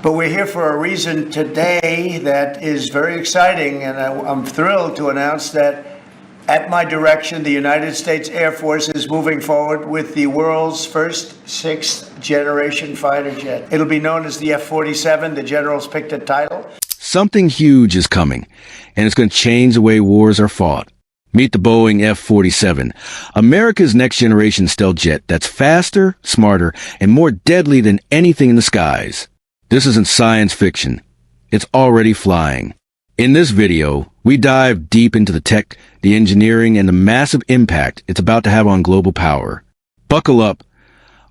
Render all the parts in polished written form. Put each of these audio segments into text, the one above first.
But we're here for a reason today that is very exciting, and I'm thrilled to announce that at my direction, the United States Air Force is moving forward with the world's first sixth-generation fighter jet. It'll be known as the F-47. The generals picked a title. Something huge is coming, and it's going to change the way wars are fought. Meet the Boeing F-47, America's next-generation stealth jet that's faster, smarter, and more deadly than anything in the skies. This isn't science fiction. It's already flying. In this video, we dive deep into the tech, the engineering, and the massive impact it's about to have on global power. Buckle up.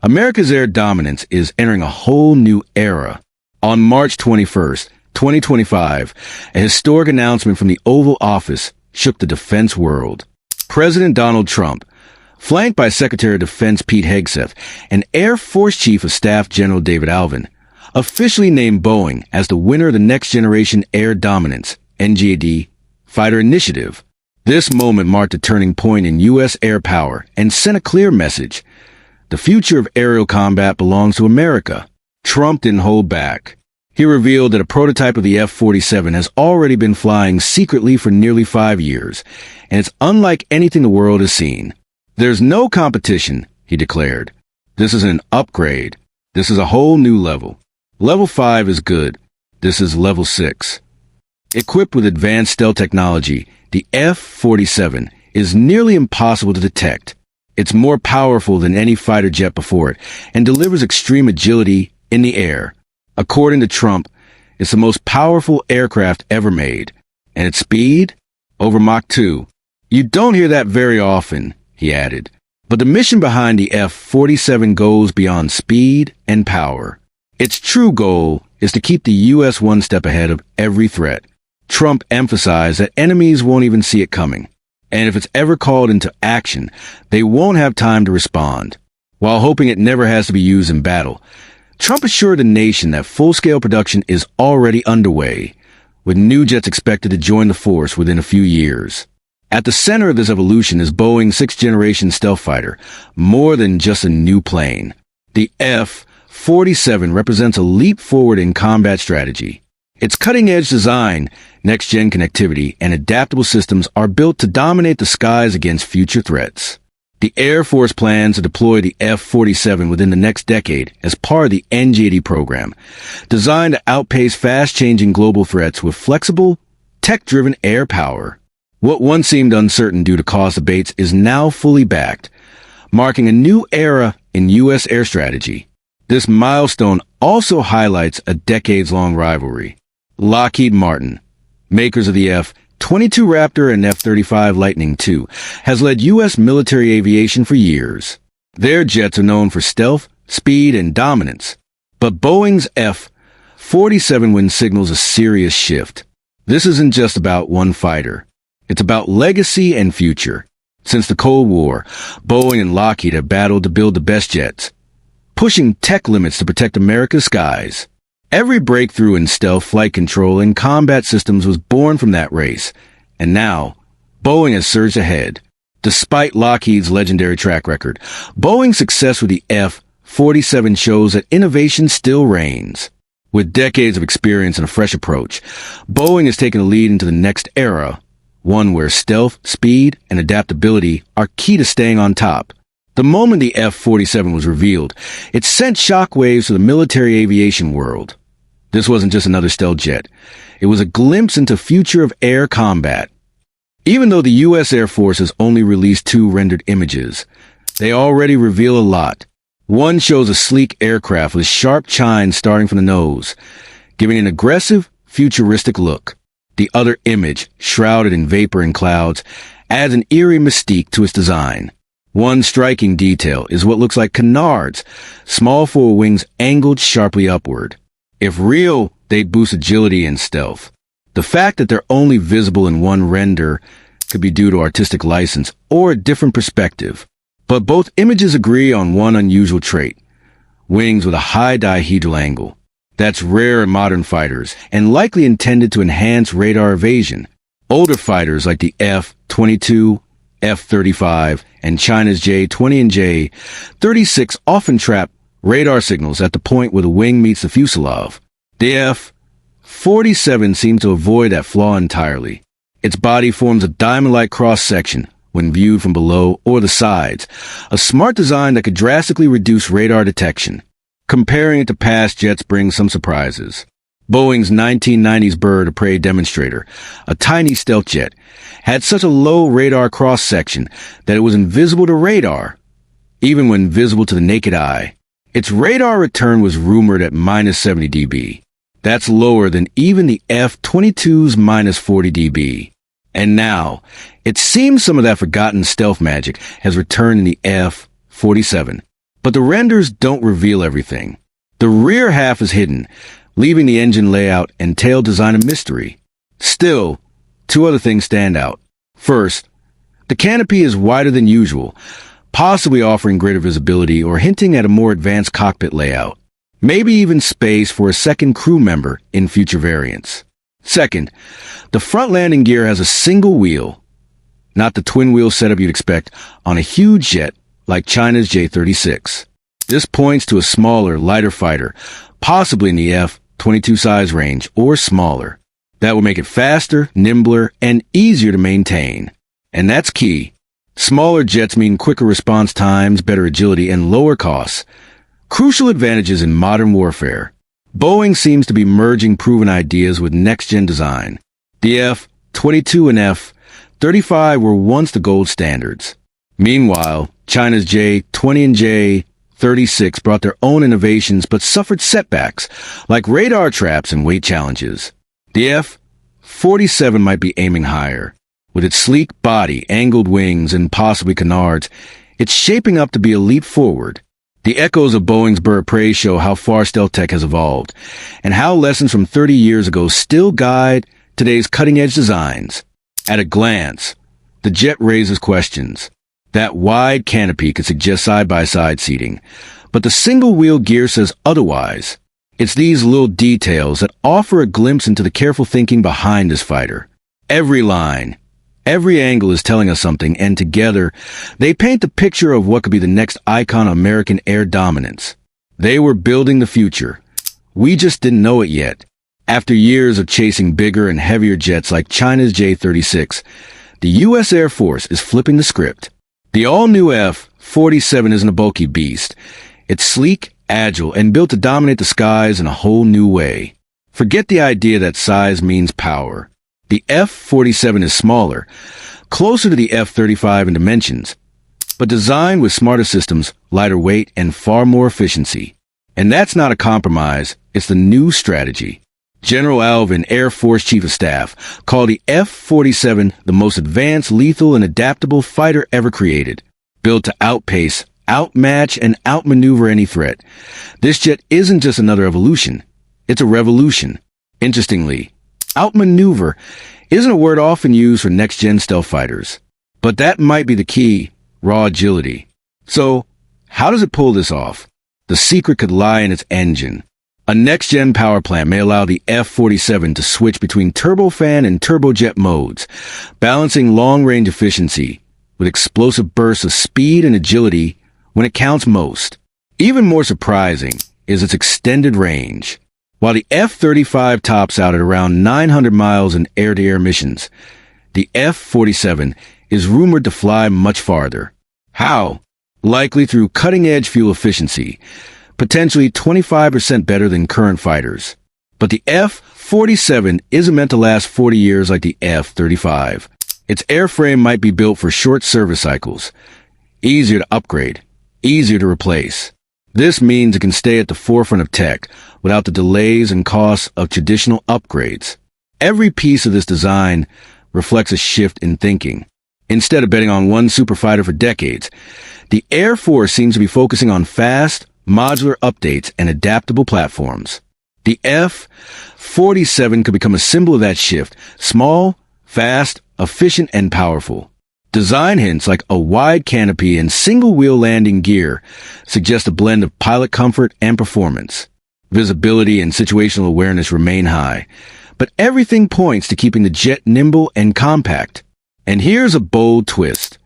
America's air dominance is entering a whole new era. On March 21st, 2025, a historic announcement from the Oval Office shook the defense world. President Donald Trump, flanked by Secretary of Defense Pete Hegseth and Air Force Chief of Staff General David Alvin, officially named Boeing as the winner of the Next Generation Air Dominance, NGAD, fighter initiative. This moment marked a turning point in U.S. air power and sent a clear message. The future of aerial combat belongs to America. Trump didn't hold back. He revealed that a prototype of the F-47 has already been flying secretly for nearly 5 years, and it's unlike anything the world has seen. There's no competition, he declared. This is an upgrade. This is a whole new level. Level 5 is good. This is level 6. Equipped with advanced stealth technology, the F-47 is nearly impossible to detect. It's more powerful than any fighter jet before it and delivers extreme agility in the air. According to Trump, it's the most powerful aircraft ever made. And its speed? Over Mach 2. You don't hear that very often, he added. But the mission behind the F-47 goes beyond speed and power. Its true goal is to keep the U.S. one step ahead of every threat. Trump emphasized that enemies won't even see it coming. And if it's ever called into action, they won't have time to respond. While hoping it never has to be used in battle, Trump assured the nation that full-scale production is already underway, with new jets expected to join the force within a few years. At the center of this evolution is Boeing's sixth-generation stealth fighter, more than just a new plane. The F-47 represents a leap forward in combat strategy. Its cutting-edge design, next-gen connectivity, and adaptable systems are built to dominate the skies against future threats. The Air Force plans to deploy the F-47 within the next decade as part of the NGAD program, designed to outpace fast-changing global threats with flexible, tech-driven air power. What once seemed uncertain due to cost debates is now fully backed, marking a new era in U.S. air strategy. This milestone also highlights a decades-long rivalry. Lockheed Martin, makers of the F-22 Raptor and F-35 Lightning II, has led U.S. military aviation for years. Their jets are known for stealth, speed, and dominance. But Boeing's F-47 win signals a serious shift. This isn't just about one fighter. It's about legacy and future. Since the Cold War, Boeing and Lockheed have battled to build the best jets, pushing tech limits to protect America's skies. Every breakthrough in stealth, flight control, and combat systems was born from that race. And now, Boeing has surged ahead. Despite Lockheed's legendary track record, Boeing's success with the F-47 shows that innovation still reigns. With decades of experience and a fresh approach, Boeing has taken the lead into the next era, one where stealth, speed, and adaptability are key to staying on top. The moment the F-47 was revealed, it sent shockwaves to the military aviation world. This wasn't just another stealth jet. It was a glimpse into future of air combat. Even though the U.S. Air Force has only released 2 rendered images, they already reveal a lot. One shows a sleek aircraft with sharp chines starting from the nose, giving an aggressive, futuristic look. The other image, shrouded in vapor and clouds, adds an eerie mystique to its design. One striking detail is what looks like canards, small forward wings angled sharply upward. If real, they'd boost agility and stealth. The fact that they're only visible in one render could be due to artistic license or a different perspective. But both images agree on one unusual trait: wings with a high dihedral angle. That's rare in modern fighters and likely intended to enhance radar evasion. Older fighters like the F-22, F-35, and China's J-20 and J-36 often trap radar signals at the point where the wing meets the fuselage. The F-47 seems to avoid that flaw entirely. Its body forms a diamond-like cross-section when viewed from below or the sides, a smart design that could drastically reduce radar detection. Comparing it to past jets brings some surprises. Boeing's 1990s bird of prey demonstrator, a tiny stealth jet, had such a low radar cross-section that it was invisible to radar, even when visible to the naked eye. Its radar return was rumored at minus 70 dB. That's lower than even the F-22's minus 40 dB. And now, it seems some of that forgotten stealth magic has returned in the F-47. But the renders don't reveal everything. The rear half is hidden, leaving the engine layout and tail design a mystery. Still, two other things stand out. First, the canopy is wider than usual, possibly offering greater visibility or hinting at a more advanced cockpit layout. Maybe even space for a second crew member in future variants. Second, the front landing gear has a single wheel, not the twin wheel setup you'd expect on a huge jet like China's J-36. This points to a smaller, lighter fighter, possibly in the F-22 size range or smaller. That would make it faster, nimbler, and easier to maintain. And that's key. Smaller jets mean quicker response times, better agility, and lower costs. Crucial advantages in modern warfare. Boeing seems to be merging proven ideas with next-gen design. The F-22 and F-35 were once the gold standards. Meanwhile, China's J-20 and J-36 brought their own innovations but suffered setbacks, like radar traps and weight challenges. The F-47 might be aiming higher. With its sleek body, angled wings, and possibly canards, it's shaping up to be a leap forward. The echoes of Boeing's bird of prey show how far stealth tech has evolved, and how lessons from 30 years ago still guide today's cutting-edge designs. At a glance, the jet raises questions. That wide canopy could suggest side-by-side seating, but the single-wheel gear says otherwise. It's these little details that offer a glimpse into the careful thinking behind this fighter. Every line, every angle is telling us something, and together, they paint the picture of what could be the next icon of American air dominance. They were building the future. We just didn't know it yet. After years of chasing bigger and heavier jets like China's J-36, the U.S. Air Force is flipping the script. The all-new F-47 isn't a bulky beast. It's sleek, agile, and built to dominate the skies in a whole new way. Forget the idea that size means power. The F-47 is smaller, closer to the F-35 in dimensions, but designed with smarter systems, lighter weight, and far more efficiency. And that's not a compromise, it's the new strategy. General Alvin, Air Force Chief of Staff, called the F-47 the most advanced, lethal, and adaptable fighter ever created, built to outpace, outmatch, and outmaneuver any threat. This jet isn't just another evolution, it's a revolution. Interestingly, outmaneuver isn't a word often used for next-gen stealth fighters. But that might be the key, raw agility. So, how does it pull this off? The secret could lie in its engine. A next-gen power plant may allow the F-47 to switch between turbofan and turbojet modes, balancing long-range efficiency with explosive bursts of speed and agility when it counts most. Even more surprising is its extended range. While the F-35 tops out at around 900 miles in air-to-air missions, the F-47 is rumored to fly much farther. How? Likely through cutting-edge fuel efficiency, potentially 25% better than current fighters. But the F-47 isn't meant to last 40 years like the F-35. Its airframe might be built for short service cycles, easier to upgrade, easier to replace. This means it can stay at the forefront of tech without the delays and costs of traditional upgrades. Every piece of this design reflects a shift in thinking. Instead of betting on one superfighter for decades, the Air Force seems to be focusing on fast, modular updates and adaptable platforms. The F-47 could become a symbol of that shift, small, fast, efficient, and powerful. Design hints like a wide canopy and single-wheel landing gear suggest a blend of pilot comfort and performance. Visibility and situational awareness remain high, but everything points to keeping the jet nimble and compact. And here's a bold twist.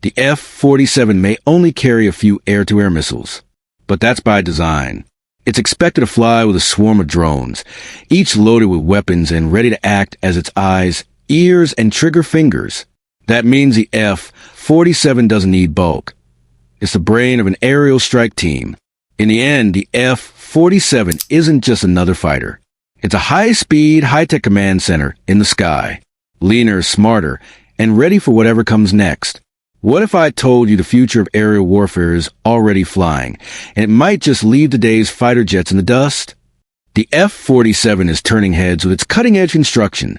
The F-47 may only carry a few air-to-air missiles, but that's by design. It's expected to fly with a swarm of drones, each loaded with weapons and ready to act as its eyes, ears, and trigger fingers. That means the F-47 doesn't need bulk. It's the brain of an aerial strike team. In the end, the F-47 isn't just another fighter. It's a high-speed, high-tech command center in the sky, leaner, smarter, and ready for whatever comes next. What if I told you the future of aerial warfare is already flying, and it might just leave today's fighter jets in the dust? The F-47 is turning heads with its cutting-edge construction,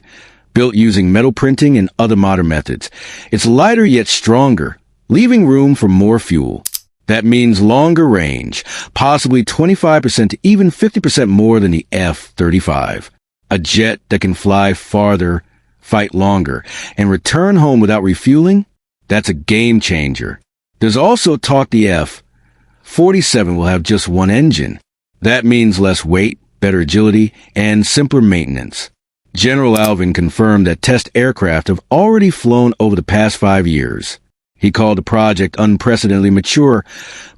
built using metal printing and other modern methods. It's lighter yet stronger, leaving room for more fuel. That means longer range, possibly 25% to even 50% more than the F-35. A jet that can fly farther, fight longer, and return home without refueling? That's a game changer. There's also talk the F-47 will have just one engine. That means less weight, better agility, and simpler maintenance. General Alvin confirmed that test aircraft have already flown over the past 5 years. He called the project unprecedentedly mature,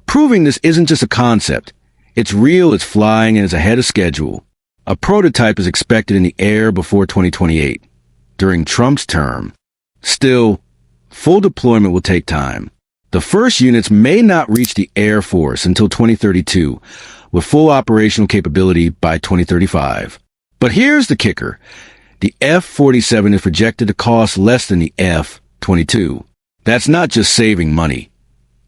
proving this isn't just a concept. It's real, it's flying, and it's ahead of schedule. A prototype is expected in the air before 2028, during Trump's term. Still, full deployment will take time. The first units may not reach the Air Force until 2032, with full operational capability by 2035. But here's the kicker. The F-47 is projected to cost less than the F-22. That's not just saving money.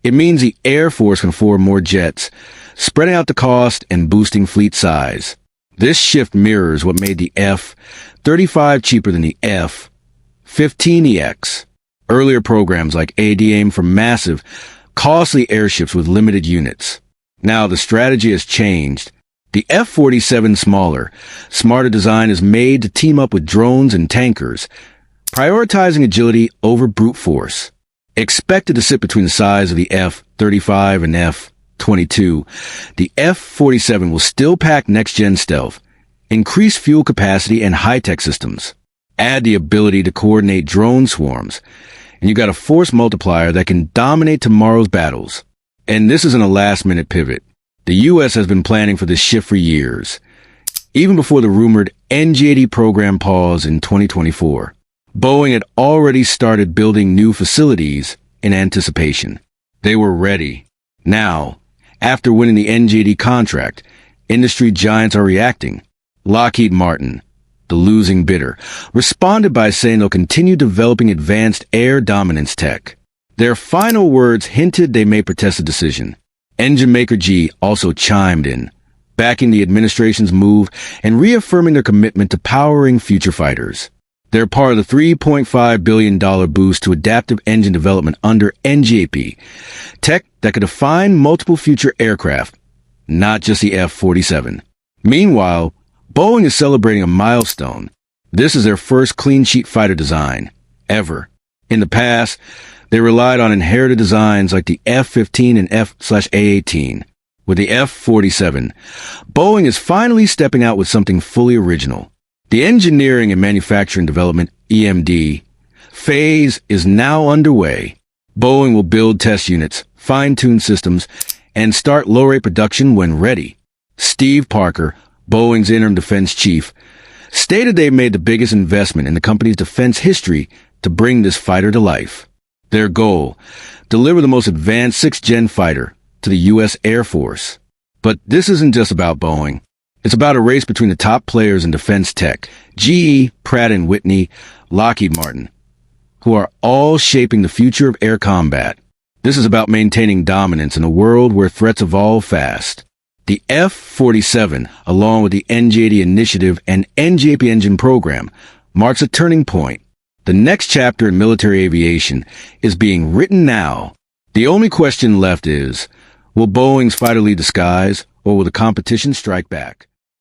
It means the Air Force can afford more jets, spreading out the cost and boosting fleet size. This shift mirrors what made the F-35 cheaper than the F-15EX. Earlier programs like AD aimed for massive, costly airships with limited units. Now the strategy has changed. The F-47's smarter design is made to team up with drones and tankers, prioritizing agility over brute force. Expected to sit between the size of the F-35 and F-22, the F-47 will still pack next-gen stealth, increase fuel capacity and high-tech systems. Add the ability to coordinate drone swarms, and you got a force multiplier that can dominate tomorrow's battles. And this isn't a last-minute pivot. The U.S. has been planning for this shift for years, even before the rumored NG-80 program pause in 2024. Boeing had already started building new facilities in anticipation. They were ready. Now, after winning the NG-80 contract, industry giants are reacting. Lockheed Martin, the losing bidder, responded by saying they'll continue developing advanced air dominance tech. Their final words hinted they may protest the decision. Engine maker GE also chimed in, backing the administration's move and reaffirming their commitment to powering future fighters. They're part of the $3.5 billion boost to adaptive engine development under NGAP, tech that could define multiple future aircraft, not just the F-47. Meanwhile, Boeing is celebrating a milestone. This is their first clean-sheet fighter design, ever. In the past, they relied on inherited designs like the F-15 and F/A-18. With the F-47, Boeing is finally stepping out with something fully original. The engineering and manufacturing development, EMD, phase is now underway. Boeing will build test units, fine-tune systems, and start low-rate production when ready. Steve Parker, Boeing's interim defense chief, stated they've made the biggest investment in the company's defense history to bring this fighter to life. Their goal, deliver the most advanced sixth-gen fighter to the U.S. Air Force. But this isn't just about Boeing. It's about a race between the top players in defense tech, GE, Pratt & Whitney, Lockheed Martin, who are all shaping the future of air combat. This is about maintaining dominance in a world where threats evolve fast. The F-47, along with the NG-80 initiative and NGAP engine program, marks a turning point. The next chapter in military aviation is being written now. The only question left is, will Boeing's fighter lead the skies, or will the competition strike back?